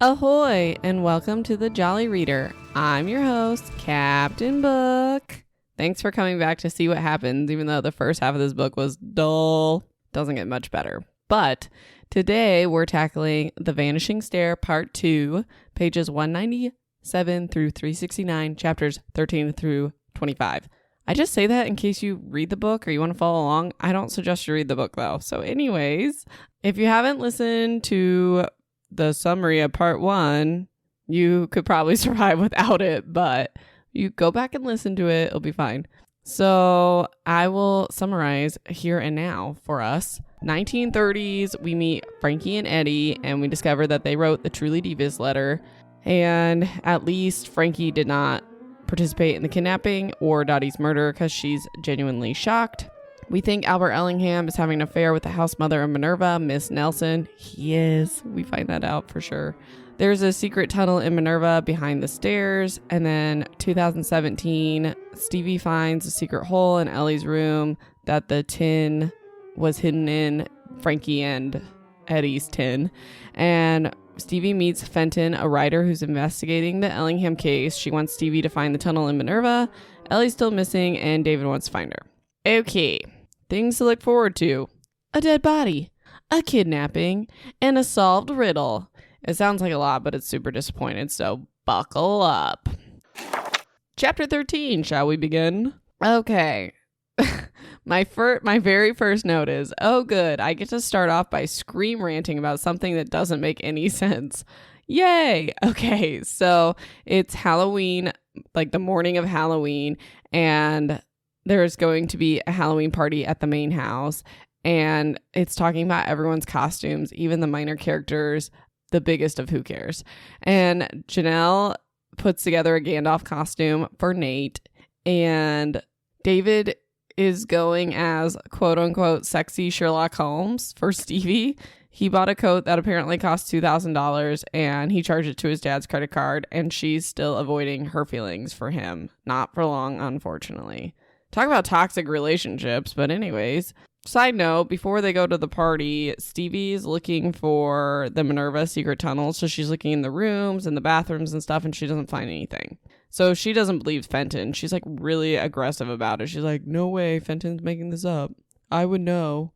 Ahoy, and welcome to the Jolly Reader. I'm your host, Captain Book. Thanks for coming back to see what happens, even though the first half of this book was dull. Doesn't get much better. But today we're tackling The Vanishing Stair, Part 2, pages 197 through 369, chapters 13 through 25. I just say that in case you read the book or you want to follow along. I don't suggest you read the book, though. So anyways, if you haven't listened to the summary of part 1, you could probably survive without it, but you go back and listen to it, it'll be fine. So I will summarize here and now for us. 1930s, we meet Frankie and Eddie, and we discover that they wrote the Truly Devious letter, and at least Frankie did not participate in the kidnapping or Dottie's murder because she's genuinely shocked. We think Albert Ellingham is having an affair with the house mother of Minerva, Miss Nelson. He is. We find that out for sure. There's a secret tunnel in Minerva behind the stairs. And then 2017, Stevie finds a secret hole in Ellie's room that the tin was hidden in, Frankie and Eddie's tin. And Stevie meets Fenton, a writer who's investigating the Ellingham case. She wants Stevie to find the tunnel in Minerva. Ellie's still missing and David wants to find her. Okay. Things to look forward to. A dead body, a kidnapping, and a solved riddle. It sounds like a lot, but it's super disappointing, so buckle up. Chapter 13, shall we begin? Okay. My very first note is, oh good, I get to start off by scream ranting about something that doesn't make any sense. Yay! Okay, so it's Halloween, like the morning of Halloween, and there's going to be a Halloween party at the main house, and it's talking about everyone's costumes, even the minor characters, the biggest of who cares. And Janelle puts together a Gandalf costume for Nate, and David is going as quote-unquote sexy Sherlock Holmes for Stevie. He bought a coat that apparently cost $2,000, and he charged it to his dad's credit card, and she's still avoiding her feelings for him. Not for long, unfortunately. Talk about toxic relationships, but anyways. Side note, before they go to the party, Stevie's looking for the Minerva secret tunnel, so she's looking in the rooms and the bathrooms and stuff, and she doesn't find anything. So she doesn't believe Fenton. She's like really aggressive about it. She's like, no way, Fenton's making this up. I would know.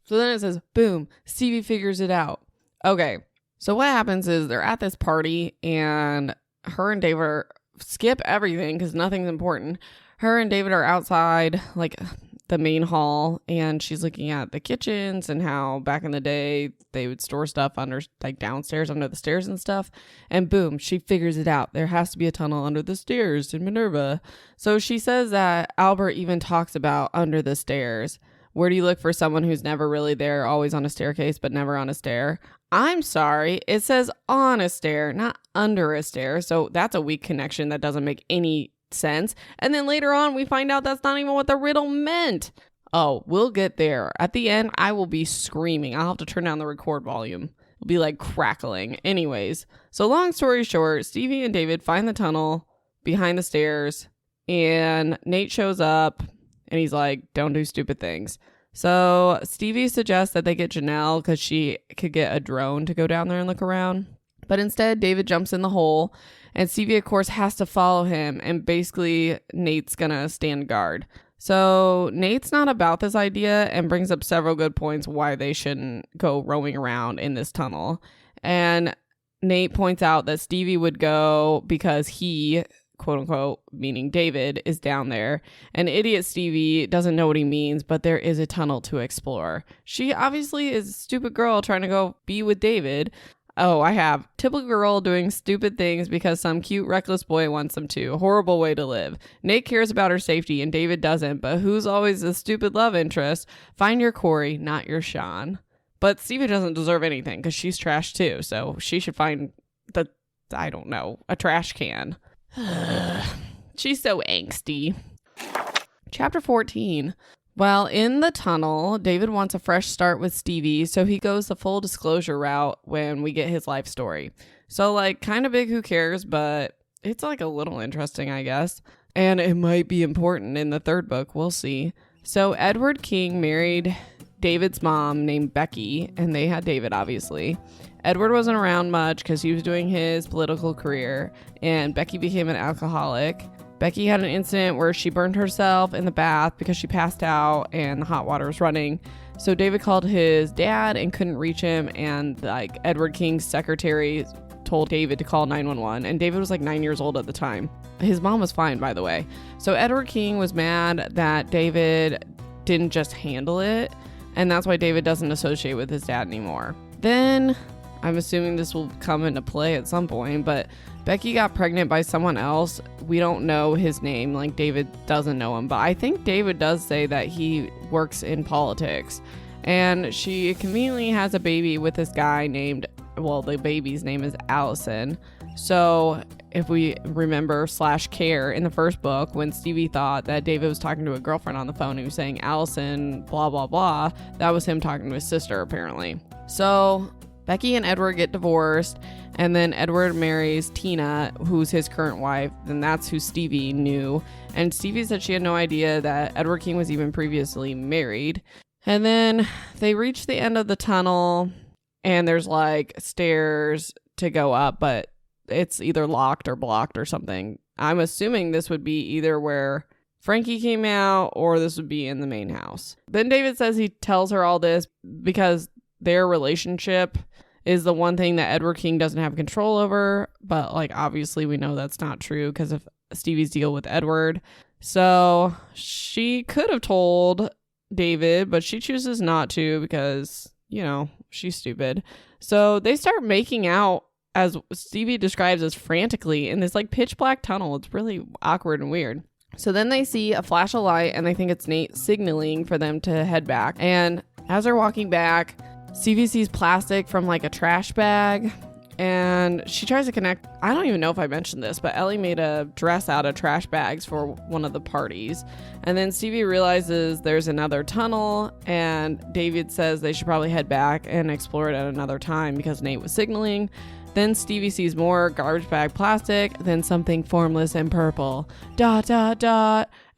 So then it says, boom, Stevie figures it out. Okay, so what happens is they're at this party, and her and David skip everything because nothing's important. Her and David are outside, like the main hall, and she's looking at the kitchens and how back in the day they would store stuff under, like downstairs under the stairs and stuff. And boom, she figures it out. There has to be a tunnel under the stairs in Minerva. So she says that Albert even talks about under the stairs. Where do you look for someone who's never really there, always on a staircase, but never on a stair? I'm sorry. It says on a stair, not under a stair. So that's a weak connection that doesn't make any sense. And then later on we find out that's not even what the riddle meant. Oh, we'll get there. At the end I will be screaming. I'll have to turn down the record volume. It'll be like crackling. Anyways, so long story short, Stevie and David find the tunnel behind the stairs, and Nate shows up and he's like, don't do stupid things. So Stevie suggests that they get Janelle because she could get a drone to go down there and look around. But instead, David jumps in the hole, and Stevie, of course, has to follow him, and basically Nate's gonna stand guard. So Nate's not about this idea and brings up several good points why they shouldn't go roaming around in this tunnel. And Nate points out that Stevie would go because he, quote unquote, meaning David, is down there. And idiot Stevie doesn't know what he means, but there is a tunnel to explore. She obviously is a stupid girl trying to go be with David. Oh, I have. Typical girl doing stupid things because some cute, reckless boy wants them to. Horrible way to live. Nate cares about her safety and David doesn't, but who's always a stupid love interest? Find your Corey, not your Sean. But Stevie doesn't deserve anything because she's trash too, so she should find a trash can. She's so angsty. Chapter 14. While in the tunnel, David wants a fresh start with Stevie, so he goes the full disclosure route when we get his life story. So, like, kind of big, who cares, but it's, like, a little interesting, I guess. And it might be important in the third book, we'll see. So, Edward King married David's mom named Becky, and they had David, obviously. Edward wasn't around much because he was doing his political career, and Becky became an alcoholic. Becky had an incident where she burned herself in the bath because she passed out and the hot water was running. So David called his dad and couldn't reach him, and like Edward King's secretary told David to call 911, and David was like 9 years old at the time. His mom was fine, by the way. So Edward King was mad that David didn't just handle it, and that's why David doesn't associate with his dad anymore. Then, I'm assuming this will come into play at some point, but Becky got pregnant by someone else. We don't know his name, like David doesn't know him, but I think David does say that he works in politics. And she conveniently has a baby with this guy named, well, the baby's name is Allison. So if we remember /care in the first book, when Stevie thought that David was talking to a girlfriend on the phone, he was saying Allison, blah, blah, blah. That was him talking to his sister, apparently. So Becky and Edward get divorced, and then Edward marries Tina, who's his current wife, and that's who Stevie knew. And Stevie said she had no idea that Edward King was even previously married. And then they reach the end of the tunnel, and there's like stairs to go up, but it's either locked or blocked or something. I'm assuming this would be either where Frankie came out or this would be in the main house. Then David says he tells her all this because their relationship is the one thing that Edward King doesn't have control over. But like, obviously we know that's not true because of Stevie's deal with Edward. So she could have told David, but she chooses not to because, you know, she's stupid. So they start making out, as Stevie describes as frantically, in this like pitch black tunnel. It's really awkward and weird. So then they see a flash of light and they think it's Nate signaling for them to head back. And as they're walking back, Stevie sees plastic from like a trash bag, and she tries to connect. I don't even know if I mentioned this, but Ellie made a dress out of trash bags for one of the parties. And then Stevie realizes there's another tunnel, and David says they should probably head back and explore it at another time because Nate was signaling. Then Stevie sees more garbage bag plastic, then something formless and purple. ...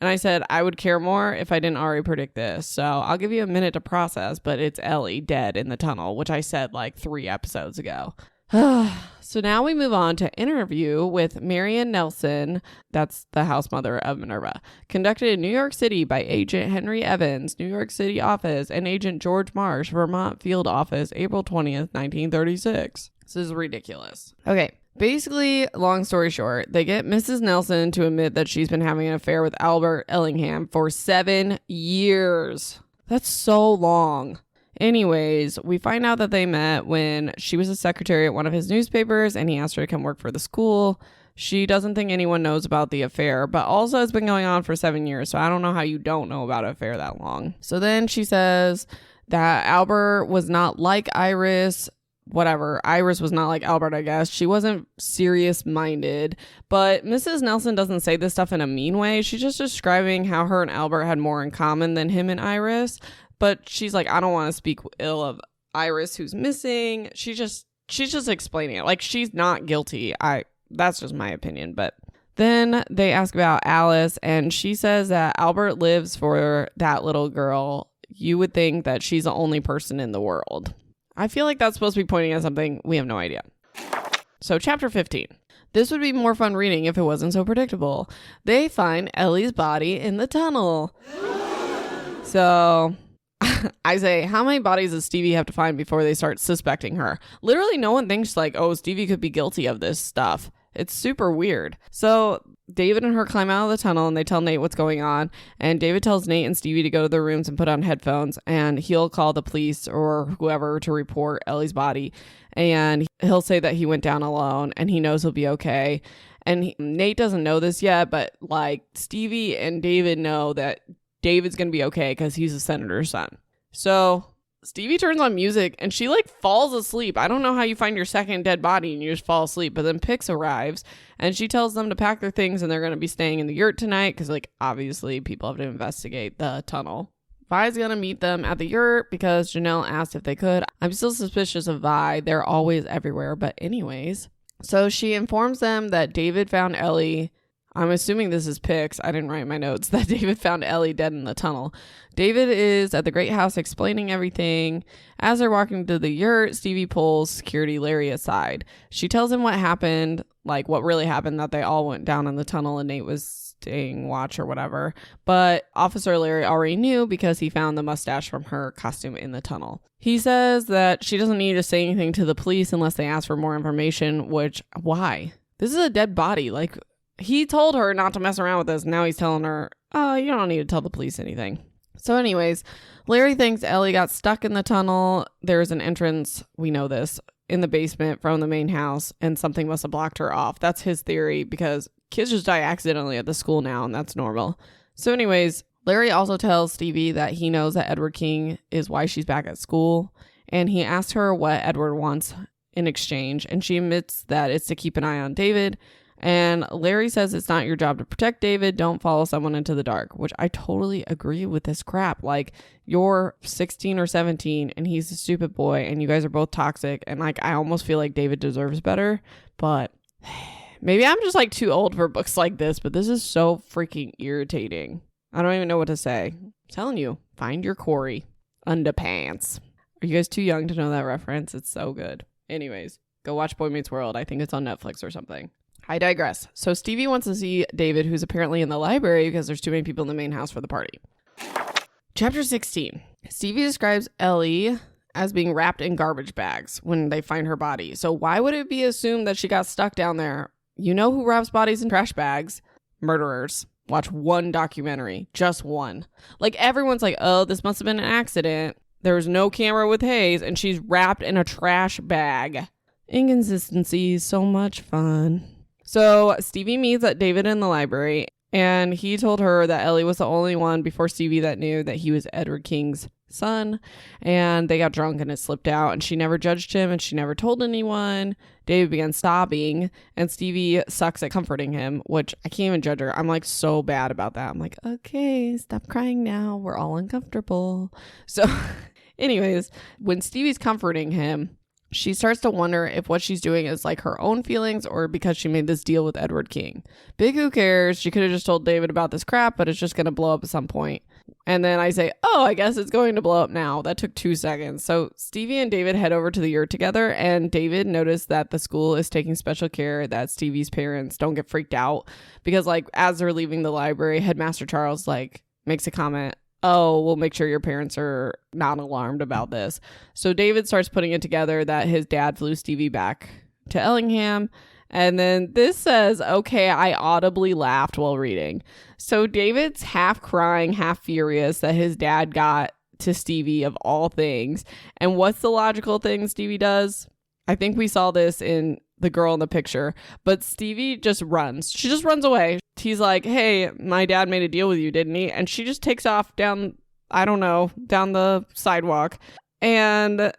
And I said I would care more if I didn't already predict this. So I'll give you a minute to process, but it's Ellie dead in the tunnel, which I said like 3 episodes ago. So now we move on to interview with Marion Nelson, that's the house mother of Minerva, conducted in New York City by Agent Henry Evans, New York City office, and Agent George Marsh, Vermont field office, April 20th, 1936. This is ridiculous. Okay, basically, long story short, they get Mrs. Nelson to admit that she's been having an affair with Albert Ellingham for 7 years. That's so long. Anyways, we find out that they met when she was a secretary at one of his newspapers and he asked her to come work for the school. She doesn't think anyone knows about the affair, but also it's been going on for 7 years, so I don't know how you don't know about an affair that long. So then she says that Albert was not like Iris. Whatever. Iris was not like Albert, I guess. She wasn't serious-minded. But Mrs. Nelson doesn't say this stuff in a mean way. She's just describing how her and Albert had more in common than him and Iris. But she's like, I don't want to speak ill of Iris, who's missing. She's just explaining it. Like, she's not guilty. That's just my opinion. But then they ask about Alice, and she says that Albert lives for that little girl. You would think that she's the only person in the world. I feel like that's supposed to be pointing at something. We have no idea. So chapter 15. This would be more fun reading if it wasn't so predictable. They find Ellie's body in the tunnel. So I say, how many bodies does Stevie have to find before they start suspecting her? Literally no one thinks like, oh, Stevie could be guilty of this stuff. It's super weird. So David and her climb out of the tunnel and they tell Nate what's going on. And David tells Nate and Stevie to go to their rooms and put on headphones. And he'll call the police or whoever to report Ellie's body. And he'll say that he went down alone and he knows he'll be okay. And Nate doesn't know this yet, but like Stevie and David know that David's going to be okay because he's a senator's son. So Stevie turns on music and she like falls asleep. I don't know how you find your second dead body and you just fall asleep. But then Pix arrives and she tells them to pack their things and they're going to be staying in the yurt tonight because like obviously people have to investigate the tunnel. Vi's going to meet them at the yurt because Janelle asked if they could. I'm still suspicious of Vi. They're always everywhere. But anyways, so she informs them that David found Ellie I'm assuming this is pics. I didn't write my notes. That David found Ellie dead in the tunnel. David is at the great house explaining everything. As they're walking to the yurt, Stevie pulls security Larry aside. She tells him what happened, like what really happened, that they all went down in the tunnel and Nate was staying watch or whatever. But Officer Larry already knew because he found the mustache from her costume in the tunnel. He says that she doesn't need to say anything to the police unless they ask for more information, which, why? This is a dead body. Like, he told her not to mess around with this. Now he's telling her, oh, you don't need to tell the police anything. So anyways, Larry thinks Ellie got stuck in the tunnel. There's an entrance, we know this, in the basement from the main house, and something must have blocked her off. That's his theory, because kids just die accidentally at the school now, and that's normal. So anyways, Larry also tells Stevie that he knows that Edward King is why she's back at school, and he asks her what Edward wants in exchange, and she admits that it's to keep an eye on David. And Larry says it's not your job to protect David. Don't follow someone into the dark, which I totally agree with this crap. Like, you're 16 or 17 and he's a stupid boy and you guys are both toxic. And like, I almost feel like David deserves better, but maybe I'm just like too old for books like this, but this is so freaking irritating. I don't even know what to say. I'm telling you, find your Corey underpants. Are you guys too young to know that reference? It's so good. Anyways, go watch Boy Meets World. I think it's on Netflix or something. I digress. So Stevie wants to see David, who's apparently in the library because there's too many people in the main house for the party. Chapter 16. Stevie describes Ellie as being wrapped in garbage bags when they find her body. So why would it be assumed that she got stuck down there? You know who wraps bodies in trash bags? Murderers. Watch one documentary. Just one. Like, everyone's like, oh, this must have been an accident. There was no camera with Hayes and she's wrapped in a trash bag. Inconsistencies. So much fun. So Stevie meets at David in the library, and he told her that Ellie was the only one before Stevie that knew that he was Edward King's son, and they got drunk and it slipped out, and she never judged him and she never told anyone. David began sobbing, and Stevie sucks at comforting him, which I can't even judge her. I'm like so bad about that. I'm like, okay, stop crying now. We're all uncomfortable. So anyways, when Stevie's comforting him, she starts to wonder if what she's doing is like her own feelings or because she made this deal with Edward King. Big who cares? She could have just told David about this crap, but it's just going to blow up at some point. And then I say, oh, I guess it's going to blow up now. That took 2 seconds. So Stevie and David head over to the yurt together, and David noticed that the school is taking special care that Stevie's parents don't get freaked out because, like, as they're leaving the library, Headmaster Charles, like, makes a comment, oh, we'll make sure your parents are not alarmed about this. So David starts putting it together that his dad flew Stevie back to Ellingham. And then this says, okay, I audibly laughed while reading. So David's half crying, half furious that his dad got to Stevie of all things. And what's the logical thing Stevie does? I think we saw this in the girl in the picture, but Stevie just runs. She just runs away. He's like, hey, my dad made a deal with you, didn't he? And she just takes off down, I don't know, down the sidewalk. And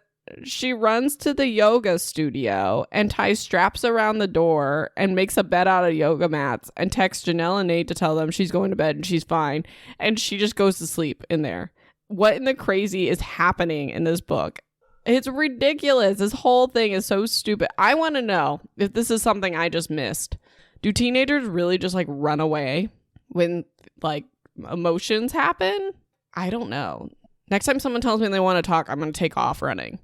she runs to the yoga studio and ties straps around the door and makes a bed out of yoga mats and texts Janelle and Nate to tell them she's going to bed and she's fine. And she just goes to sleep in there. What in the crazy is happening in this book? It's ridiculous. This whole thing is so stupid. I want to know if this is something I just missed. Do teenagers really just like run away when like emotions happen? I don't know. Next time someone tells me they want to talk, I'm going to take off running.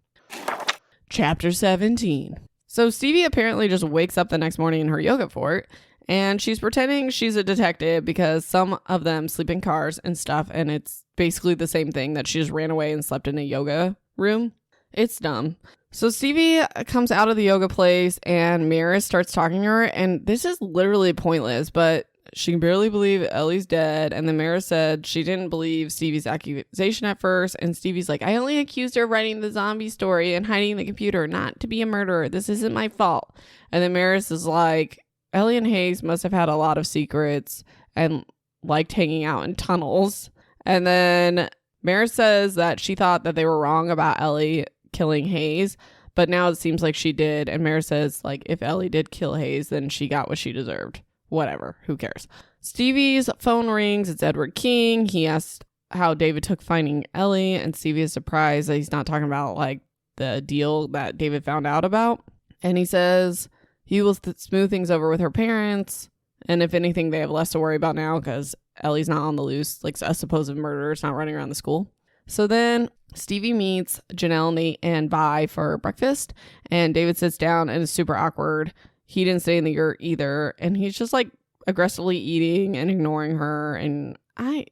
Chapter 17. So Stevie apparently just wakes up the next morning in her yoga fort, and she's pretending she's a detective because some of them sleep in cars and stuff, and it's basically the same thing that she just ran away and slept in a yoga room. It's dumb. So Stevie comes out of the yoga place and Maris starts talking to her, and this is literally pointless, but she can barely believe Ellie's dead. And then Maris said she didn't believe Stevie's accusation at first. And Stevie's like, I only accused her of writing the zombie story and hiding the computer, not to be a murderer. This isn't my fault. And then Maris is like, Ellie and Hayes must have had a lot of secrets and liked hanging out in tunnels. And then Maris says that she thought that they were wrong about Ellie killing Hayes, but now it seems like she did. And Maris says, like, if Ellie did kill Hayes, then she got what she deserved. Whatever, who cares? Stevie's phone rings. It's Edward King. He asks how David took finding Ellie, and Stevie is surprised that he's not talking about like the deal that David found out about. And he says he will smooth things over with her parents. And if anything, they have less to worry about now because Ellie's not on the loose, like a supposed murderer is not running around the school. So then Stevie meets Janelle, Nate, and Vi for breakfast, and David sits down and is super awkward. He didn't stay in the yurt either, and he's just like aggressively eating and ignoring her, and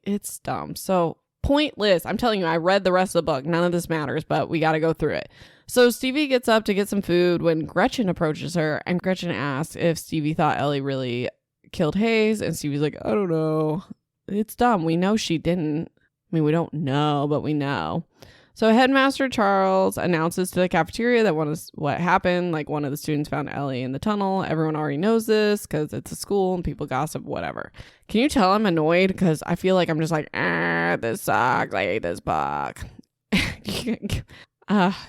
it's dumb. So pointless. I'm telling you, I read the rest of the book. None of this matters, but we got to go through it. So Stevie gets up to get some food when Gretchen approaches her, and Gretchen asks if Stevie thought Ellie really killed Hayes, and Stevie's like, I don't know. It's dumb. We know she didn't. I mean, we don't know, but we know. So Headmaster Charles announces to the cafeteria that what happened. Like, one of the students found Ellie in the tunnel. Everyone already knows this because it's a school and people gossip, whatever. Can you tell I'm annoyed? Because I feel like I'm just like, this sucks. I hate this book.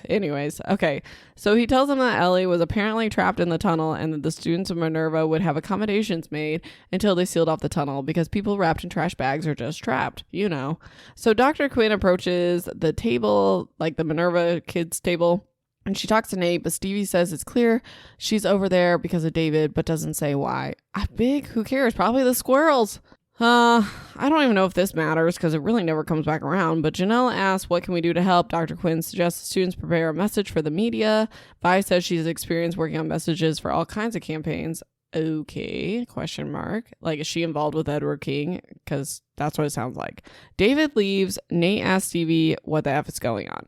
Anyways, okay. So he tells them that Ellie was apparently trapped in the tunnel and that the students of Minerva would have accommodations made until they sealed off the tunnel because people wrapped in trash bags are just trapped, you know. So Dr. Quinn approaches the table, like the Minerva kids table, and she talks to Nate, but Stevie says it's clear she's over there because of David, but doesn't say why. Who cares? Probably the squirrels. I don't even know if this matters because it really never comes back around, but Janelle asks, what can we do to help? Dr. Quinn suggests the students prepare a message for the media. Vi says she's experienced working on messages for all kinds of campaigns. Okay, question mark. Like, is she involved with Edward King? Because that's what it sounds like. David leaves. Nate asks Stevie what the F is going on.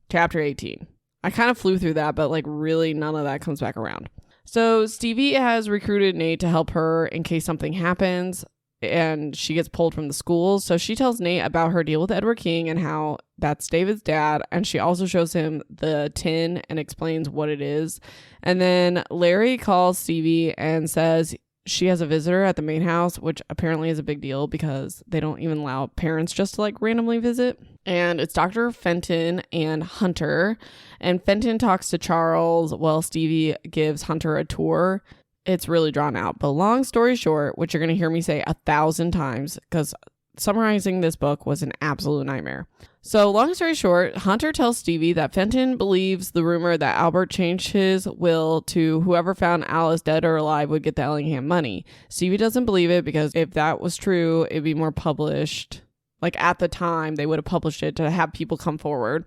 Chapter 18. I kind of flew through that, but like really none of that comes back around. So Stevie has recruited Nate to help her in case something happens and she gets pulled from the school. So she tells Nate about her deal with Edward King and how that's David's dad. And she also shows him the tin and explains what it is. And then Larry calls Stevie and says she has a visitor at the main house, which apparently is a big deal because they don't even allow parents just to like randomly visit. And it's Dr. Fenton and Hunter. And Fenton talks to Charles while Stevie gives Hunter a tour. It's really drawn out. But long story short, which you're going to hear me say 1,000 times because summarizing this book was an absolute nightmare. So long story short, Hunter tells Stevie that Fenton believes the rumor that Albert changed his will to whoever found Alice dead or alive would get the Ellingham money. Stevie doesn't believe it because if that was true, it'd be more published. Like at the time, they would have published it to have people come forward.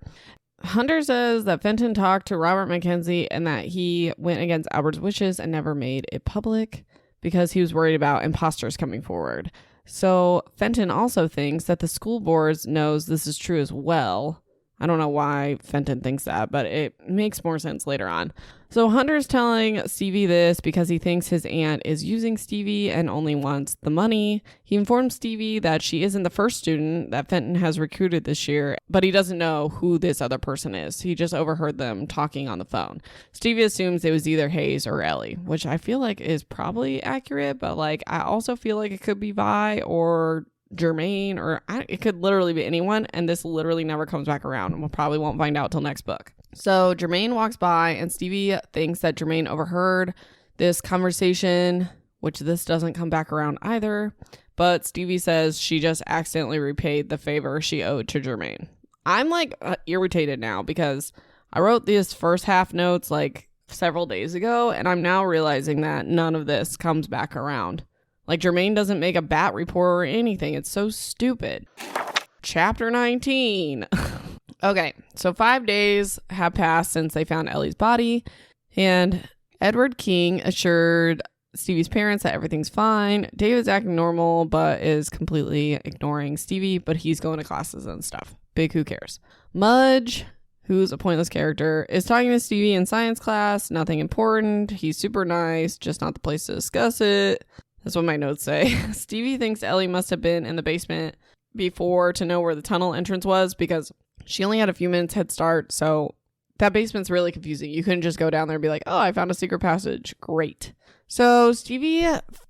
Hunter says that Fenton talked to Robert Mackenzie and that he went against Albert's wishes and never made it public because he was worried about imposters coming forward. So Fenton also thinks that the school board knows this is true as well. I don't know why Fenton thinks that, but it makes more sense later on. So Hunter's telling Stevie this because he thinks his aunt is using Stevie and only wants the money. He informs Stevie that she isn't the first student that Fenton has recruited this year, but he doesn't know who this other person is. He just overheard them talking on the phone. Stevie assumes it was either Hayes or Ellie, which I feel like is probably accurate, but like I also feel like it could be Vi or Jermaine, or it could literally be anyone, and this literally never comes back around, and we'll probably won't find out till next book. So Jermaine walks by, and Stevie thinks that Jermaine overheard this conversation, which this doesn't come back around either, but Stevie says she just accidentally repaid the favor she owed to Jermaine. I'm like irritated now because I wrote these first half notes like several days ago, and I'm now realizing that none of this comes back around. Like, Jermaine doesn't make a bat report or anything. It's so stupid. Chapter 19. Okay, so 5 days have passed since they found Ellie's body, and Edward King assured Stevie's parents that everything's fine. David's acting normal, but is completely ignoring Stevie, but he's going to classes and stuff. Big who cares. Mudge, who's a pointless character, is talking to Stevie in science class. Nothing important. He's super nice, just not the place to discuss it. That's what my notes say. Stevie thinks Ellie must have been in the basement before to know where the tunnel entrance was because she only had a few minutes head start. So that basement's really confusing. You couldn't just go down there and be like, oh, I found a secret passage. Great. So Stevie,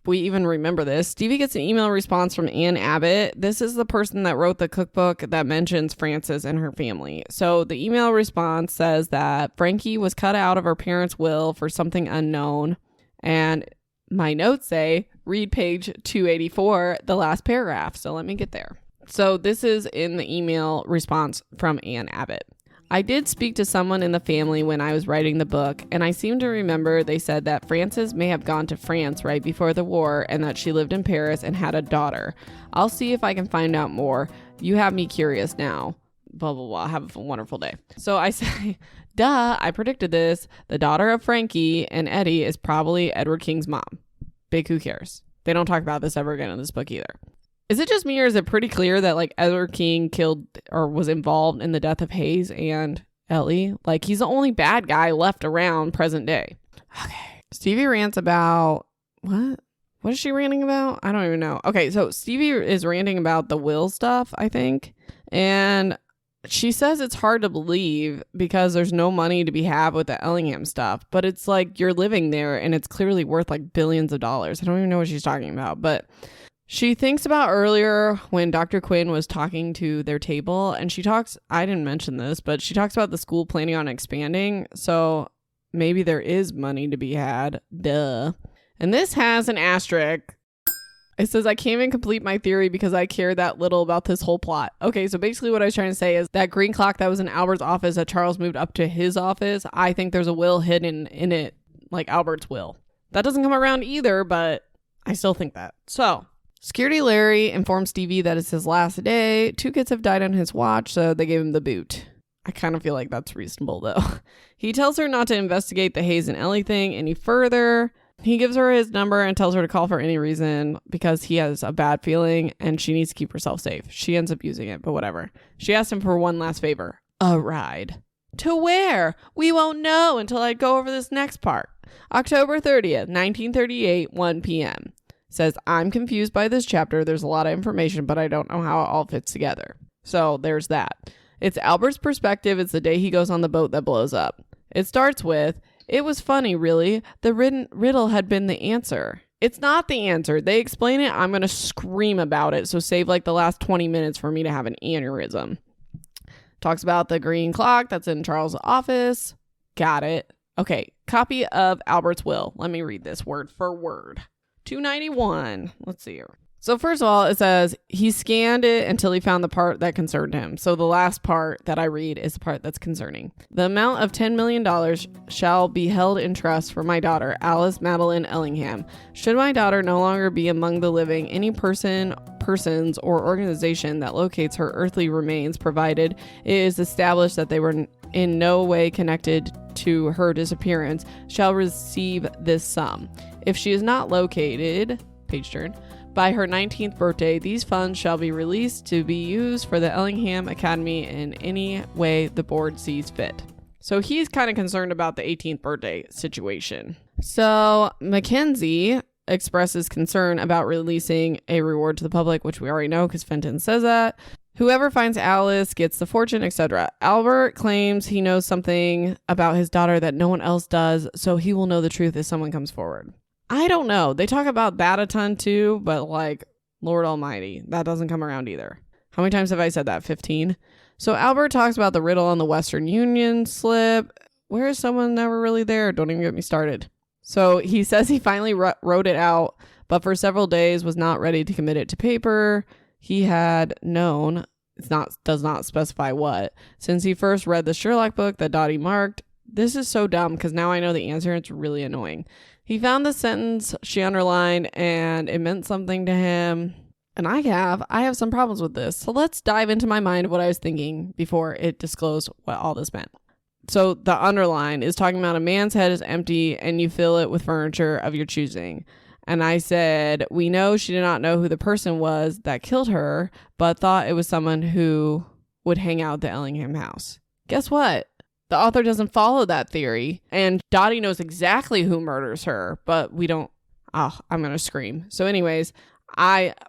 we even remember this. Stevie gets an email response from Ann Abbott. This is the person that wrote the cookbook that mentions Frances and her family. So the email response says that Frankie was cut out of her parents' will for something unknown. And my notes say, read page 284, the last paragraph. So let me get there. So this is in the email response from Ann Abbott. I did speak to someone in the family when I was writing the book, and I seem to remember they said that Frances may have gone to France right before the war and that she lived in Paris and had a daughter. I'll see if I can find out more. You have me curious now. Blah, blah, blah. Have a wonderful day. So I say, duh, I predicted this. The daughter of Frankie and Eddie is probably Edward King's mom. Big who cares? They don't talk about this ever again in this book either. Is it just me, or is it pretty clear that like Edward King killed or was involved in the death of Hayes and Ellie? Like, he's the only bad guy left around present day. Okay. Stevie rants about what? What is she ranting about? I don't even know. Okay, so Stevie is ranting about the will stuff, I think. And she says it's hard to believe because there's no money to be had with the Ellingham stuff. But it's like you're living there and it's clearly worth like billions of dollars. I don't even know what she's talking about. But she thinks about earlier when Dr. Quinn was talking to their table, and she talks, I didn't mention this, but she talks about the school planning on expanding. So maybe there is money to be had. Duh. And this has an asterisk. It says, I can't even complete my theory because I care that little about this whole plot. Okay, so basically what I was trying to say is that green clock that was in Albert's office that Charles moved up to his office, I think there's a will hidden in it, like Albert's will. That doesn't come around either, but I still think that. So Security Larry informs Stevie that it's his last day. 2 kids have died on his watch, so they gave him the boot. I kind of feel like that's reasonable, though. He tells her not to investigate the Hayes and Ellie thing any further. He gives her his number and tells her to call for any reason because he has a bad feeling and she needs to keep herself safe. She ends up using it, but whatever. She asks him for one last favor. A ride. To where? We won't know until I go over this next part. October 30th, 1938, 1 p.m. Says, I'm confused by this chapter. There's a lot of information, but I don't know how it all fits together. So there's that. It's Albert's perspective. It's the day he goes on the boat that blows up. It starts with, it was funny, really. The riddle had been the answer. It's not the answer. They explain it. I'm going to scream about it. So save like the last 20 minutes for me to have an aneurysm. Talks about the green clock that's in Charles' office. Got it. Okay. Copy of Albert's will. Let me read this word for word. 291. Let's see here. So first of all, it says he scanned it until he found the part that concerned him. So the last part that I read is the part that's concerning. The amount of $10 million shall be held in trust for my daughter, Alice Madeline Ellingham. Should my daughter no longer be among the living, any persons, or organization that locates her earthly remains, provided it is established that they were in no way connected to her disappearance, shall receive this sum. If she is not located, page turn, by her 19th birthday, these funds shall be released to be used for the Ellingham Academy in any way the board sees fit. So he's kind of concerned about the 18th birthday situation. So Mackenzie expresses concern about releasing a reward to the public, which we already know because Fenton says that. Whoever finds Alice gets the fortune, etc. Albert claims he knows something about his daughter that no one else does, so he will know the truth if someone comes forward. I don't know. They talk about that a ton too, but like, Lord Almighty, that doesn't come around either. How many times have I said that? 15? So Albert talks about the riddle on the Western Union slip. Where is someone never really there? Don't even get me started. So he says he finally wrote it out, but for several days was not ready to commit it to paper. He had known, does not specify what, since he first read the Sherlock book that Dottie marked. This is so dumb because now I know the answer. It's really annoying. He found the sentence she underlined and it meant something to him. And I have some problems with this. So let's dive into my mind of what I was thinking before it disclosed what all this meant. So the underline is talking about a man's head is empty and you fill it with furniture of your choosing. And I said, we know she did not know who the person was that killed her, but thought it was someone who would hang out at the Ellingham house. Guess what? The author doesn't follow that theory, and Dottie knows exactly who murders her, but we don't. Oh, I'm going to scream. So anyways,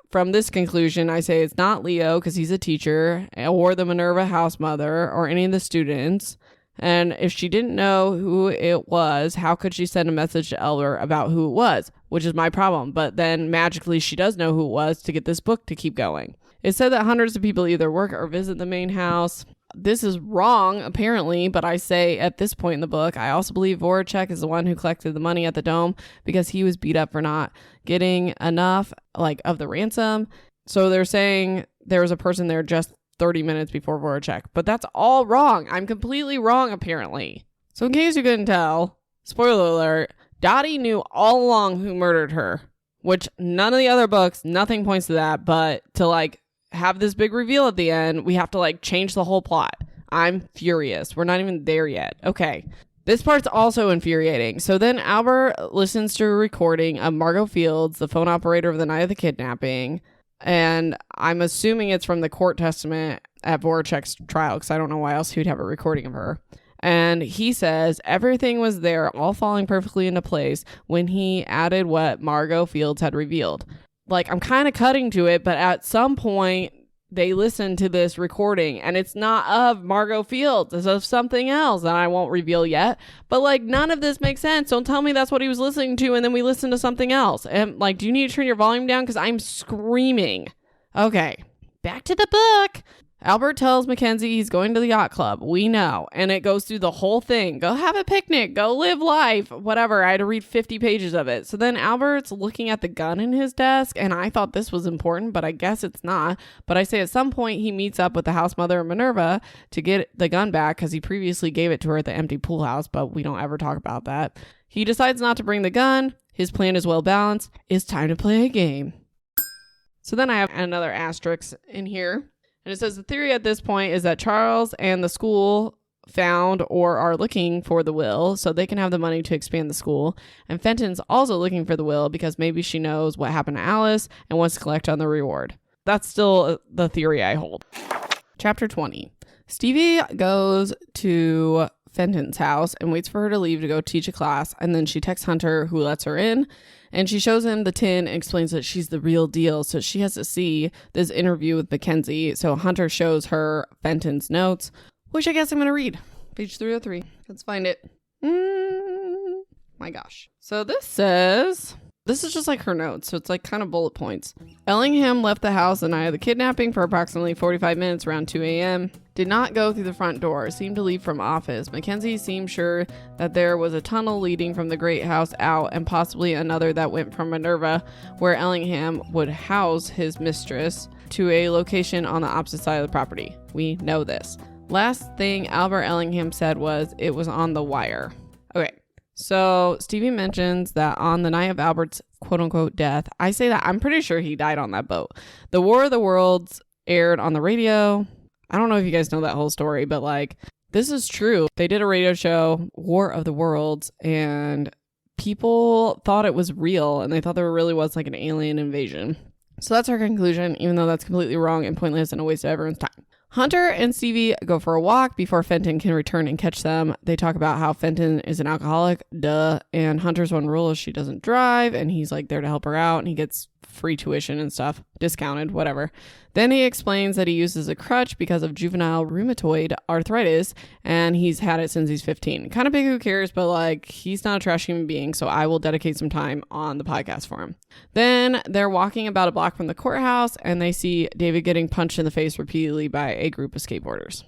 from this conclusion, I say it's not Leo because he's a teacher, or the Minerva house mother, or any of the students. And if she didn't know who it was, how could she send a message to Elder about who it was? Which is my problem. But then magically she does know who it was to get this book to keep going. It said that hundreds of people either work or visit the main house. This is wrong, apparently, but I say at this point in the book, I also believe Voracek is the one who collected the money at the Dome because he was beat up for not getting enough, of the ransom. So they're saying there was a person there just 30 minutes before Voracek. But that's all wrong. I'm completely wrong, apparently. So in case you couldn't tell, spoiler alert, Dottie knew all along who murdered her, which none of the other books, nothing points to that, but to like have this big reveal at the end, we have to like change the whole plot. I'm furious. We're not even there yet. Okay. This part's also infuriating. So then Albert listens to a recording of Margot Fields, the phone operator of the night of the kidnapping, and I'm assuming it's from the court testament at Voracek's trial, because I don't know why else he would have a recording of her. And he says everything was there, all falling perfectly into place when he added what Margot Fields had revealed. Like, I'm kind of cutting to it, but at some point they listen to this recording and it's not of Margot Fields. It's of something else that I won't reveal yet. But like, none of this makes sense. Don't tell me that's what he was listening to and then we listen to something else. And like, do you need to turn your volume down? Because I'm screaming. Okay, back to the book. Albert tells Mackenzie he's going to the yacht club. We know. And it goes through the whole thing. Go have a picnic. Go live life. Whatever. I had to read 50 pages of it. So then Albert's looking at the gun in his desk. And I thought this was important, but I guess it's not. But I say at some point he meets up with the house mother Minerva to get the gun back because he previously gave it to her at the empty pool house. But we don't ever talk about that. He decides not to bring the gun. His plan is well balanced. It's time to play a game. So then I have another asterisk in here. And it says the theory at this point is that Charles and the school found or are looking for the will so they can have the money to expand the school. And Fenton's also looking for the will because maybe she knows what happened to Alice and wants to collect on the reward. That's still the theory I hold. Chapter 20. Stevie goes to Fenton's house and waits for her to leave to go teach a class. And then she texts Hunter, who lets her in. And she shows him the tin and explains that she's the real deal. So she has to see this interview with Mackenzie. So Hunter shows her Fenton's notes, which I guess I'm going to read. Page 303. Let's find it. My gosh. So this says... This is just like her notes, so it's like kind of bullet points. Ellingham left the house the night of the kidnapping for approximately 45 minutes around 2 a.m. Did not go through the front door, seemed to leave from office. Mackenzie seemed sure that there was a tunnel leading from the great house out and possibly another that went from Minerva, where Ellingham would house his mistress, to a location on the opposite side of the property. We know this. Last thing Albert Ellingham said was it was on the wire. Okay. So Stevie mentions that on the night of Albert's quote-unquote death, I say that I'm pretty sure he died on that boat. The War of the Worlds aired on the radio. I don't know if you guys know that whole story, but like, this is true. They did a radio show, War of the Worlds, and people thought it was real, and they thought there really was like an alien invasion. So that's our conclusion, even though that's completely wrong and pointless and a waste of everyone's time. Hunter and Stevie go for a walk before Fenton can return and catch them. They talk about how Fenton is an alcoholic, and Hunter's one rule is she doesn't drive, and he's like there to help her out, and he gets free tuition and stuff, discounted, whatever. Then he explains that he uses a crutch because of juvenile rheumatoid arthritis, and he's had it since he's 15. Kind of big, who cares, but like, he's not a trash human being, so I will dedicate some time on the podcast for him. Then they're walking about a block from the courthouse, and they see David getting punched in the face repeatedly by a group of skateboarders.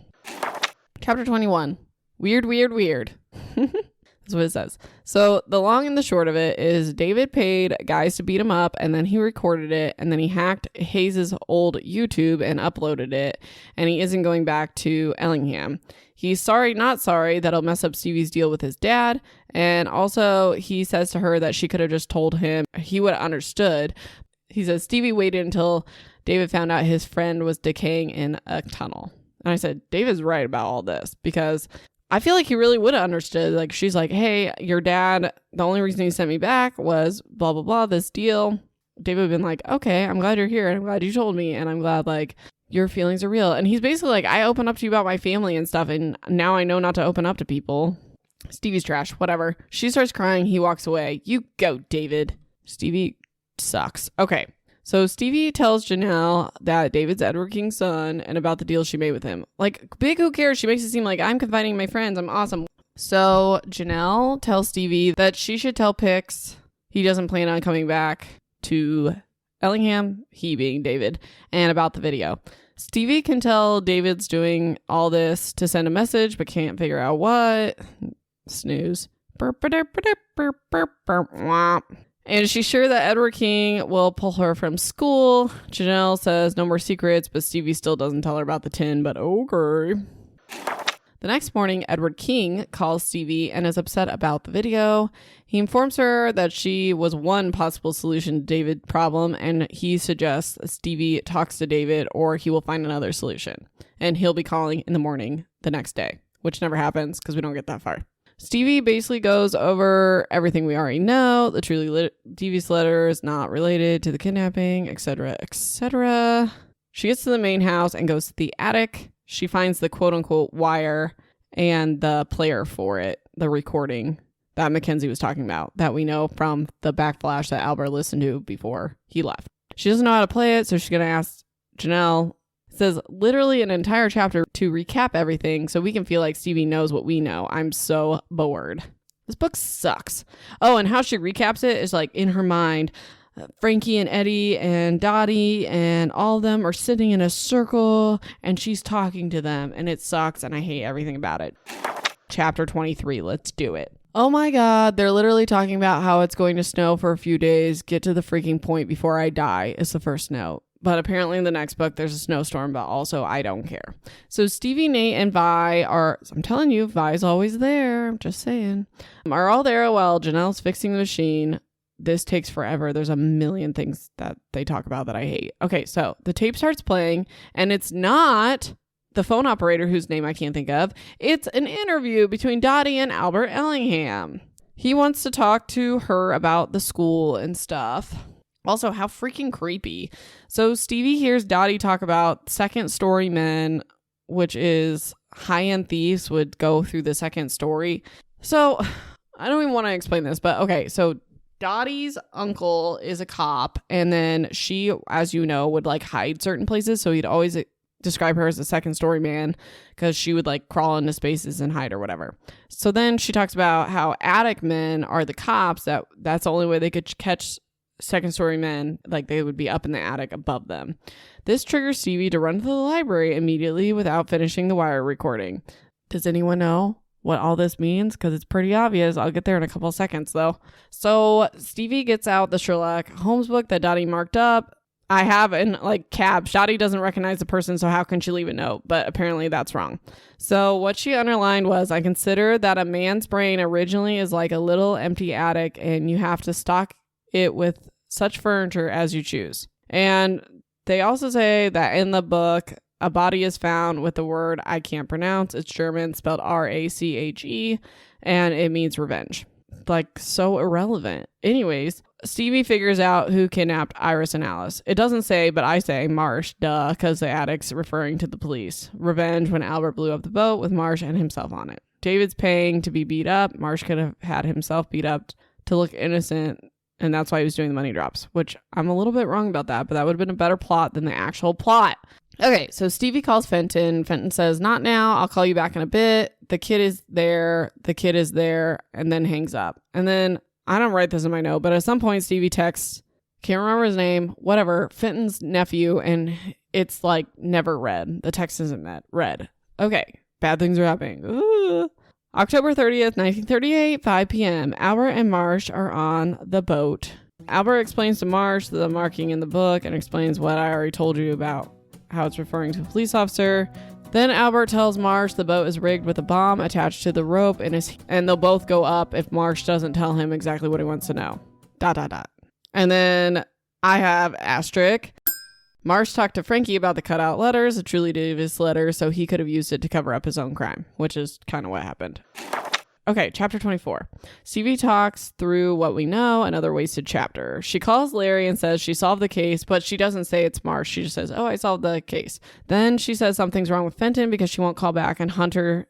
Chapter 21. Weird, weird, weird. That's what it says. So the long and the short of it is David paid guys to beat him up, and then he recorded it, and then he hacked Hayes' old YouTube and uploaded it, and he isn't going back to Ellingham. He's sorry, not sorry, that'll mess up Stevie's deal with his dad, and also he says to her that she could have just told him. He would have understood. He says Stevie waited until David found out his friend was decaying in a tunnel. And I said, David's right about all this, because I feel like he really would have understood. Like, she's like, hey, your dad, the only reason he sent me back was blah, blah, blah, this deal. David would have been like, okay, I'm glad you're here. And I'm glad you told me. And I'm glad, like, your feelings are real. And he's basically like, I open up to you about my family and stuff, and now I know not to open up to people. Stevie's trash, whatever. She starts crying. He walks away. You go, David. Stevie sucks. Okay. So Stevie tells Janelle that David's Edward King's son and about the deal she made with him. Like, big who cares? She makes it seem like I'm confiding in my friends. I'm awesome. So Janelle tells Stevie that she should tell Pix he doesn't plan on coming back to Ellingham, he being David, and about the video. Stevie can tell David's doing all this to send a message, but can't figure out what. Snooze. And she's sure that Edward King will pull her from school. Janelle says no more secrets, but Stevie still doesn't tell her about the tin, but okay. The next morning, Edward King calls Stevie and is upset about the video. He informs her that she was one possible solution to David's problem, and he suggests that Stevie talks to David or he will find another solution. And he'll be calling in the morning the next day, which never happens because we don't get that far. Stevie basically goes over everything we already know. The Truly Devious letter is not related to the kidnapping, etc., etc. She gets to the main house and goes to the attic. She finds the quote-unquote wire and the player for it, the recording that Mackenzie was talking about, that we know from the backflash that Albert listened to before he left. She doesn't know how to play it, so she's going to ask Janelle. It says literally an entire chapter to recap everything so we can feel like Stevie knows what we know. I'm so bored. This book sucks. Oh, and how she recaps it is like in her mind, Frankie and Eddie and Dottie and all of them are sitting in a circle and she's talking to them and it sucks and I hate everything about it. Chapter 23. Let's do it. Oh my God. They're literally talking about how it's going to snow for a few days. Get to the freaking point before I die is the first note. But apparently in the next book, there's a snowstorm, but also I don't care. So Stevie, Nate, and Vi are, I'm telling you, Vi's always there. I'm just saying. Are all there while Janelle's fixing the machine. This takes forever. There's a million things that they talk about that I hate. Okay, so the tape starts playing, and it's not the phone operator whose name I can't think of. It's an interview between Dottie and Albert Ellingham. He wants to talk to her about the school and stuff. Also, how freaking creepy. So Stevie hears Dottie talk about second story men, which is high-end thieves would go through the second story. So I don't even want to explain this, but okay. So Dottie's uncle is a cop, and then she, as you know, would like hide certain places. So he'd always describe her as a second story man because she would like crawl into spaces and hide or whatever. So then she talks about how attic men are the cops. That's the only way they could catch second story men, like they would be up in the attic above them. This triggers Stevie to run to the library immediately without finishing the wire recording. Does anyone know what all this means? Because it's pretty obvious. I'll get there in a couple of seconds though. So Stevie gets out the Sherlock Holmes book that Dottie marked up. I have in like caps. Dottie doesn't recognize the person, so how can she leave a note? But apparently that's wrong. So what she underlined was, I consider that a man's brain originally is like a little empty attic and you have to stock it with such furniture as you choose. And they also say that in the book, a body is found with the word I can't pronounce. It's German, spelled R-A-C-H-E, and it means revenge. Like, so irrelevant. Anyways, Stevie figures out who kidnapped Iris and Alice. It doesn't say, but I say Marsh, duh, because the attic's referring to the police. Revenge when Albert blew up the boat with Marsh and himself on it. David's paying to be beat up. Marsh could have had himself beat up to look innocent, and that's why he was doing the money drops, which I'm a little bit wrong about that, but that would have been a better plot than the actual plot. Okay, so Stevie calls Fenton. Fenton says, not now. I'll call you back in a bit. The kid is there. The kid is there, and then hangs up. And then, I don't write this in my note, but at some point, Stevie texts, can't remember his name, whatever, Fenton's nephew, and it's like never read. The text isn't read. Okay, bad things are happening. Ooh. October 30th, 1938, 5 p.m. Albert and Marsh are on the boat. Albert explains to Marsh the marking in the book and explains what I already told you about, how it's referring to a police officer. Then Albert tells Marsh the boat is rigged with a bomb attached to the rope and they'll both go up if Marsh doesn't tell him exactly what he wants to know. ... And then I have asterisk. Marsh talked to Frankie about the cutout letters, a Truly Devious letter, so he could have used it to cover up his own crime, which is kind of what happened. Okay, chapter 24. Stevie talks through what we know, another wasted chapter. She calls Larry and says she solved the case, but she doesn't say it's Marsh. She just says, oh, I solved the case. Then she says something's wrong with Fenton because she won't call back, and Hunter,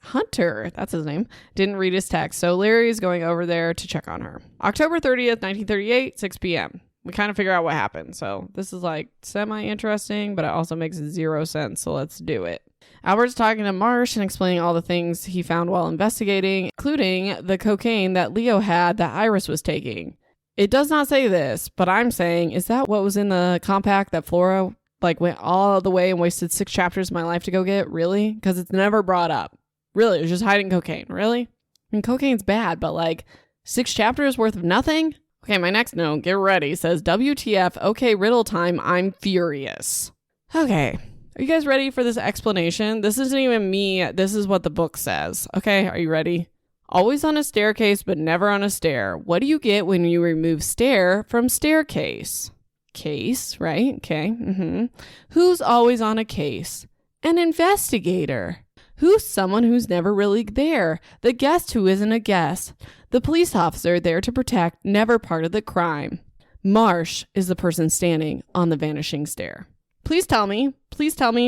that's his name, didn't read his text, so Larry's going over there to check on her. October 30th, 1938, 6 p.m. We kind of figure out what happened, so this is like semi-interesting, but it also makes zero sense, so let's do it. Albert's talking to Marsh and explaining all the things he found while investigating, including the cocaine that Leo had that Iris was taking. It does not say this, but I'm saying, is that what was in the compact that Flora went all the way and wasted 6 chapters of my life to go get? Really? Because it's never brought up. Really? It was just hiding cocaine. Really? I mean, cocaine's bad, but 6 chapters worth of nothing? Okay, my next note, get ready, says WTF, okay, riddle time, I'm furious. Okay, are you guys ready for this explanation? This isn't even me, this is what the book says. Okay, are you ready? Always on a staircase, but never on a stair. What do you get when you remove stair from staircase? Case, right? Okay. Who's always on a case? An investigator. Who's someone who's never really there? The guest who isn't a guest. The police officer there to protect, never part of the crime. Marsh is the person standing on the vanishing stair. Please tell me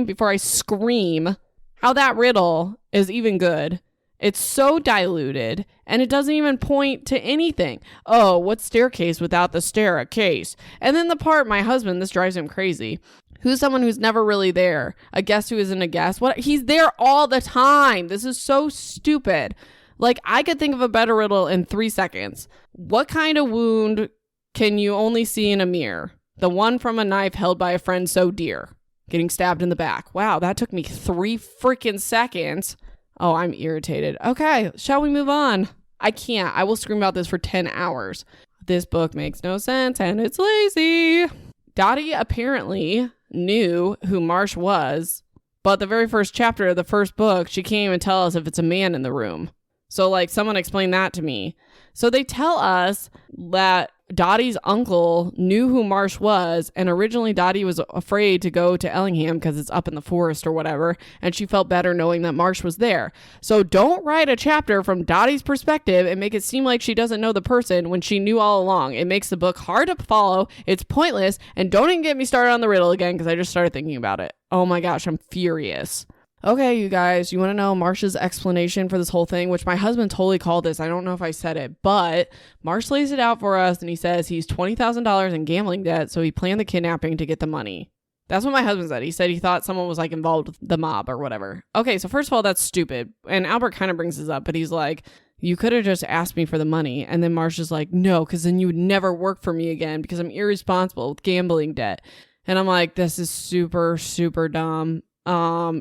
before I scream how that riddle is even good. It's so diluted, and it doesn't even point to anything. Oh, what staircase without the stair? A case. And then the part, my husband, this drives him crazy. Who's someone who's never really there? A guest who isn't a guest? What? He's there all the time. This is so stupid. Like, I could think of a better riddle in 3 seconds. What kind of wound can you only see in a mirror? The one from a knife held by a friend so dear. Getting stabbed in the back. Wow, that took me 3 freaking seconds. Oh, I'm irritated. Okay, shall we move on? I can't. I will scream about this for 10 hours. This book makes no sense and it's lazy. Dottie apparently knew who Marsh was, but the very first chapter of the first book, she can't even tell us if it's a man in the room. So, like, someone explain that to me. So they tell us that Dottie's uncle knew who Marsh was, and originally Dottie was afraid to go to Ellingham because it's up in the forest or whatever, and she felt better knowing that Marsh was there. So don't write a chapter from Dottie's perspective and make it seem like she doesn't know the person when she knew all along. It makes the book hard to follow, it's pointless, and don't even get me started on the riddle again because I just started thinking about it. Oh my gosh, I'm furious. Okay, you guys, you want to know Marsh's explanation for this whole thing, which my husband totally called this. I don't know if I said it, but Marsh lays it out for us, and he says he's $20,000 in gambling debt, so he planned the kidnapping to get the money. That's what my husband said. He said he thought someone was, like, involved with the mob or whatever. Okay, so first of all, that's stupid. And Albert kind of brings this up, but he's like, you could have just asked me for the money. And then Marsh is like, no, because then you would never work for me again because I'm irresponsible with gambling debt. And I'm like, this is super, super dumb.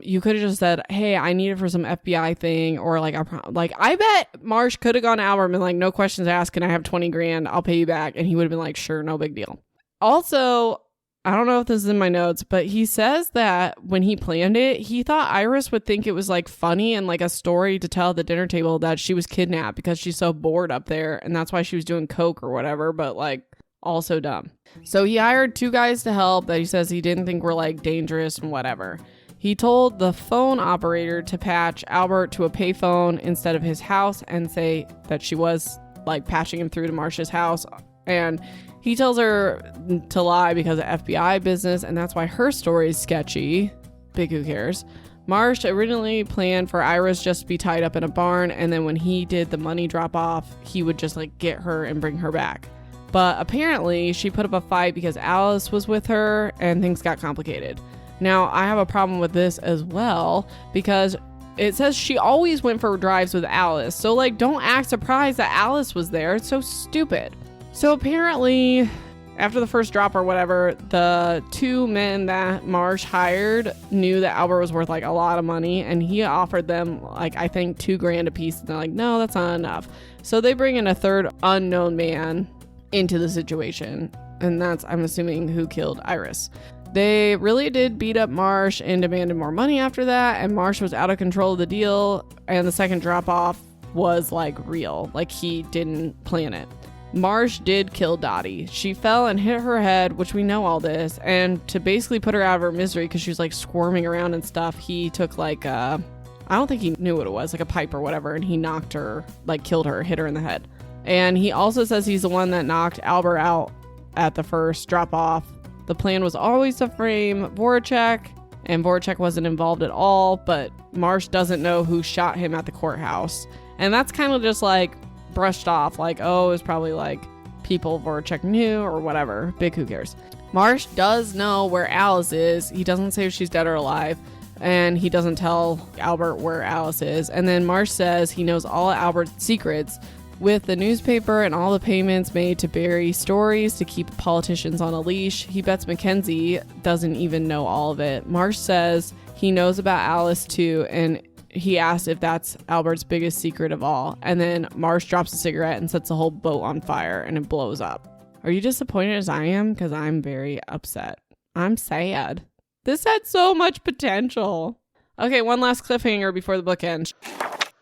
You could have just said, hey, I need it for some FBI thing, or I bet Marsh could have gone to Albert and been like, no questions asked, can I have 20 grand? I'll pay you back. And he would have been like, sure, no big deal. Also, I don't know if this is in my notes, but he says that when he planned it, he thought Iris would think it was like funny and like a story to tell at the dinner table that she was kidnapped because she's so bored up there. And that's why she was doing coke or whatever, but like also dumb. So he hired 2 guys to help that he says he didn't think were like dangerous and whatever. He told the phone operator to patch Albert to a payphone instead of his house and say that she was like patching him through to Marsh's house. And he tells her to lie because of FBI business, and that's why her story is sketchy. Big who cares. Marsh originally planned for Iris just to be tied up in a barn, and then when he did the money drop off, he would just like get her and bring her back. But apparently she put up a fight because Alice was with her and things got complicated. Now, I have a problem with this as well because it says she always went for drives with Alice. So, like, don't act surprised that Alice was there. It's so stupid. So, apparently, after the first drop or whatever, the 2 men that Marsh hired knew that Albert was worth, like, a lot of money. And he offered them, like, I think $2 grand a piece. And they're like, no, that's not enough. So, they bring in a third unknown man into the situation. And that's, I'm assuming, who killed Iris. They really did beat up Marsh and demanded more money after that, and Marsh was out of control of the deal, and the second drop-off was, like, real. Like, he didn't plan it. Marsh did kill Dottie. She fell and hit her head, which we know all this, and to basically put her out of her misery because she was, like, squirming around and stuff, he took, like, I don't think he knew what it was, like a pipe or whatever, and he knocked her, like, killed her, hit her in the head. And he also says he's the one that knocked Albert out at the first drop-off. The plan was always to frame Voracek, and Voracek wasn't involved at all, but Marsh doesn't know who shot him at the courthouse. And that's kind of just like brushed off, like, oh, it was probably like people Voracek knew or whatever. Big who cares. Marsh does know where Alice is. He doesn't say if she's dead or alive, and he doesn't tell Albert where Alice is. And then Marsh says he knows all Albert's secrets, with the newspaper and all the payments made to bury stories to keep politicians on a leash. He bets Mackenzie doesn't even know all of it. Marsh says he knows about Alice too, and he asks if that's Albert's biggest secret of all. And then Marsh drops a cigarette and sets the whole boat on fire and it blows up. Are you disappointed as I am? Because I'm very upset. I'm sad. This had so much potential. Okay, one last cliffhanger before the book ends.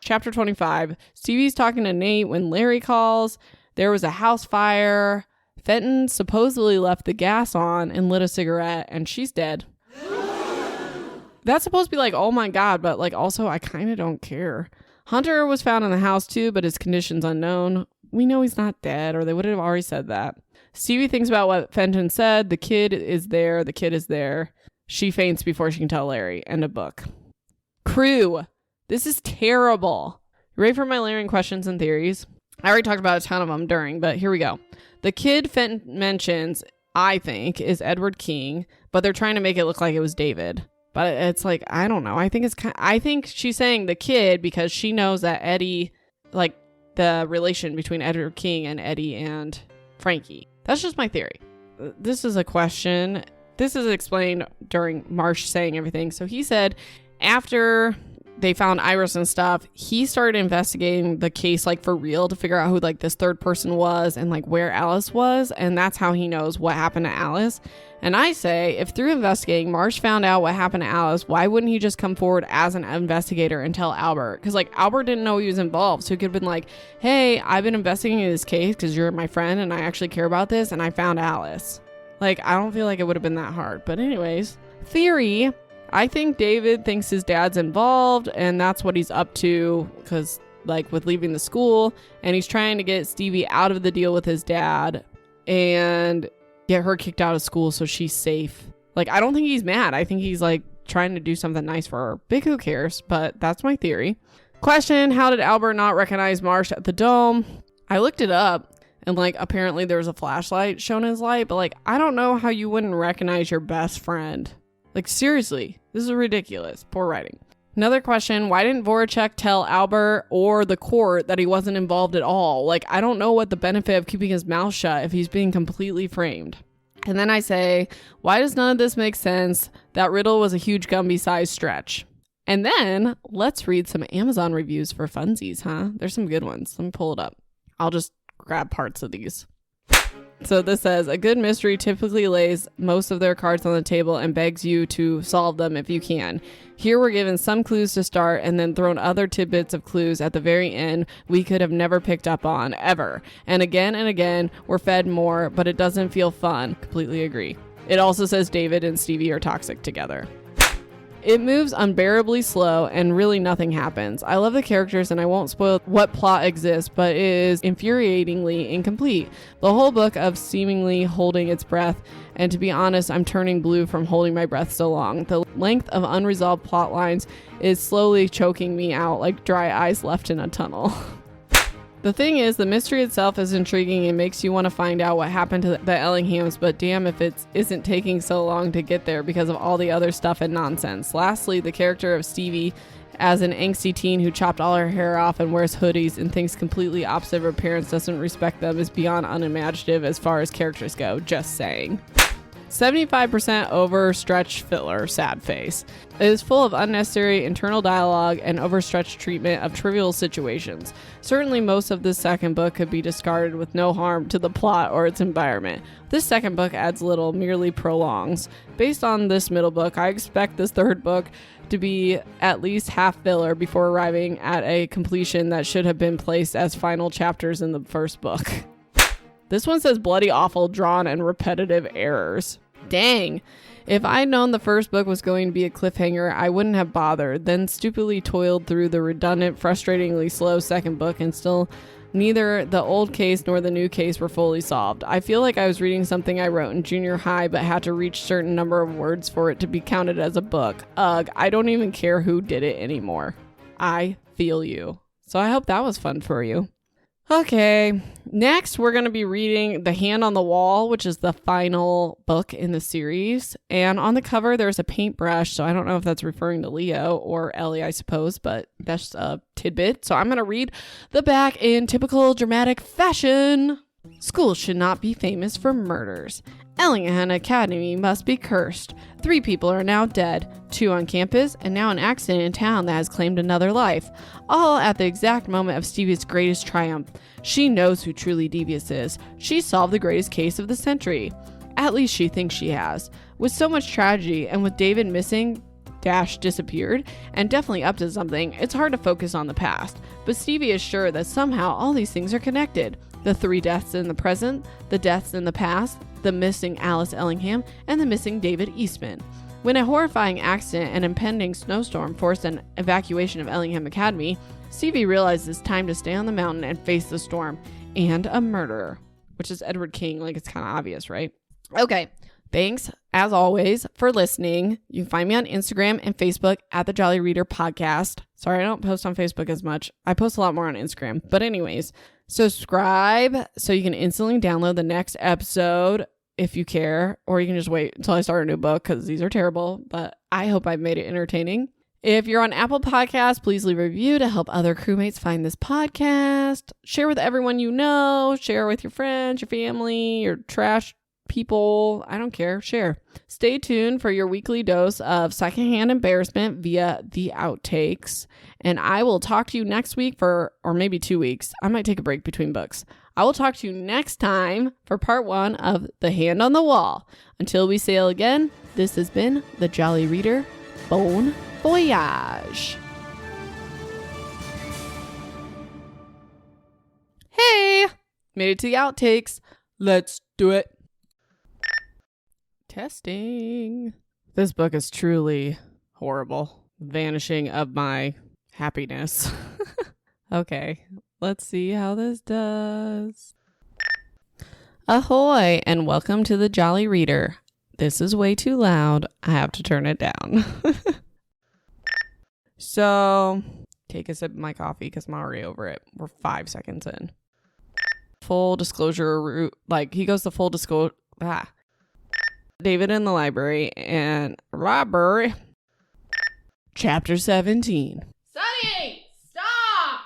Chapter 25. Stevie's talking to Nate when Larry calls. There was a house fire. Fenton supposedly left the gas on and lit a cigarette, and she's dead. That's supposed to be like, oh my God, but like also I kind of don't care. Hunter was found in the house too, but his condition's unknown. We know he's not dead, or they would have already said that. Stevie thinks about what Fenton said. The kid is there. The kid is there. She faints before she can tell Larry. End of book. Crew. This is terrible. You ready for my layering questions and theories? I already talked about a ton of them during, but here we go. The kid Fenton mentions, I think, is Edward King, but they're trying to make it look like it was David. But it's like, I don't know. I think she's saying the kid because she knows that Eddie, like the relation between Edward King and Eddie and Frankie. That's just my theory. This is a question. This is explained during Marsh saying everything. So he said after they found Iris and stuff, he started investigating the case like for real to figure out who like this third person was and like where Alice was. And that's how he knows what happened to Alice. And I say, if through investigating Marsh found out what happened to Alice, why wouldn't he just come forward as an investigator and tell Albert? Because like Albert didn't know he was involved. So he could have been like, hey, I've been investigating this case because you're my friend and I actually care about this. And I found Alice. Like, I don't feel like it would have been that hard. But anyways, theory. I think David thinks his dad's involved and that's what he's up to because like with leaving the school and he's trying to get Stevie out of the deal with his dad and get her kicked out of school so she's safe. Like, I don't think he's mad. I think he's like trying to do something nice for her. Big who cares, but that's my theory. Question, how did Albert not recognize Marsh at the dome? I looked it up and like apparently there was a flashlight shown as light, but like I don't know how you wouldn't recognize your best friend. Like, seriously, this is ridiculous. Poor writing. Another question, why didn't Voracek tell Albert or the court that he wasn't involved at all? Like, I don't know what the benefit of keeping his mouth shut if he's being completely framed. And then I say, why does none of this make sense? That riddle was a huge Gumby-sized stretch. And then let's read some Amazon reviews for funsies, huh? There's some good ones. Let me pull it up. I'll just grab parts of these. So this says, a good mystery typically lays most of their cards on the table and begs you to solve them if you can. Here we're given some clues to start and then thrown other tidbits of clues at the very end we could have never picked up on, ever. And again, we're fed more, but it doesn't feel fun. Completely agree. It also says David and Stevie are toxic together. It moves unbearably slow and really nothing happens. I love the characters and I won't spoil what plot exists, but it is infuriatingly incomplete. The whole book of seemingly holding its breath, and to be honest, I'm turning blue from holding my breath so long. The length of unresolved plot lines is slowly choking me out like dry ice left in a tunnel. The thing is, the mystery itself is intriguing and makes you want to find out what happened to the Ellinghams, but damn if it isn't taking so long to get there because of all the other stuff and nonsense. Lastly, the character of Stevie as an angsty teen who chopped all her hair off and wears hoodies and thinks completely opposite of her parents, doesn't respect them, is beyond unimaginative as far as characters go. Just saying. 75% overstretched filler, sad face. It is full of unnecessary internal dialogue and overstretched treatment of trivial situations. Certainly most of this second book could be discarded with no harm to the plot or its environment. This second book adds little, merely prolongs. Based on this middle book, I expect this third book to be at least half filler before arriving at a completion that should have been placed as final chapters in the first book. This one says bloody awful, drawn, and repetitive errors. Dang. If I'd known the first book was going to be a cliffhanger, I wouldn't have bothered, then stupidly toiled through the redundant, frustratingly slow second book, and still neither the old case nor the new case were fully solved. I feel like I was reading something I wrote in junior high, but had to reach a certain number of words for it to be counted as a book. Ugh, I don't even care who did it anymore. I feel you. So I hope that was fun for you. Okay, next we're going to be reading The Hand on the Wall, which is the final book in the series. And on the cover, there's a paintbrush, so I don't know if that's referring to Leo or Ellie, I suppose, but that's a tidbit. So I'm going to read the back in typical dramatic fashion. Schools should not be famous for murders. Ellingham Academy must be cursed. 3 people are now dead, 2 on campus, and now an accident in town that has claimed another life. All at the exact moment of Stevie's greatest triumph. She knows who Truly Devious is. She solved the greatest case of the century. At least she thinks she has. With so much tragedy, and with David missing, disappeared, and definitely up to something, it's hard to focus on the past. But Stevie is sure that somehow all these things are connected. The 3 deaths in the present, the deaths in the past, the missing Alice Ellingham, and the missing David Eastman. When a horrifying accident and impending snowstorm forced an evacuation of Ellingham Academy, Stevie realizes it's time to stay on the mountain and face the storm and a murderer. Which is Edward King, like it's kind of obvious, right? Okay, thanks, as always, for listening. You can find me on Instagram and Facebook at the Jolly Reader Podcast. Sorry, I don't post on Facebook as much. I post a lot more on Instagram. But anyways, subscribe so you can instantly download the next episode if you care. Or you can just wait until I start a new book because these are terrible. But I hope I've made it entertaining. If you're on Apple Podcasts, please leave a review to help other crewmates find this podcast. Share with everyone you know. Share with your friends, your family, your trash people. I don't care. Share. Stay tuned for your weekly dose of secondhand embarrassment via the outtakes. And I will talk to you next week or maybe 2 weeks. I might take a break between books. I will talk to you next time for part 1 of The Hand on the Wall. Until we sail again, this has been the Jolly Reader. Bon voyage. Hey, made it to the outtakes. Let's do it. Testing. This book is truly horrible. Vanishing of my happiness. Okay, let's see how this does. Ahoy, and welcome to the Jolly Reader. This is way too loud. I have to turn it down. So, take a sip of my coffee because I'm already over it. We're 5 seconds in. Full disclosure, like he goes to full disclosure. David in the library Chapter 17. Sonny, stop!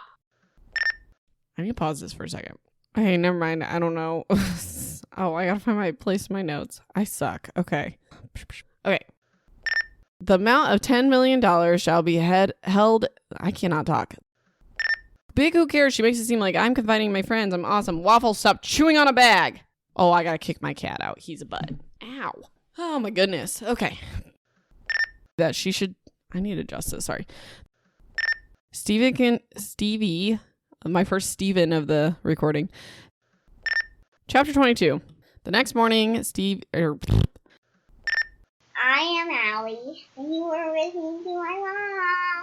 I need to pause this for a second. Okay, never mind. I don't know. Oh, I gotta find my place in my notes. I suck. Okay. Okay. The amount of $10 million shall be held. I cannot talk. Big, who cares? She makes it seem like I'm confiding in my friends. I'm awesome. Waffle, stop chewing on a bag. Oh, I gotta kick my cat out. He's a butt. Ow. Oh my goodness. Okay. That she should. I need to adjust this. Sorry. Stevie. My first Steven of the recording. Chapter 22. The next morning, I am Ellie, and you are listening to my mom.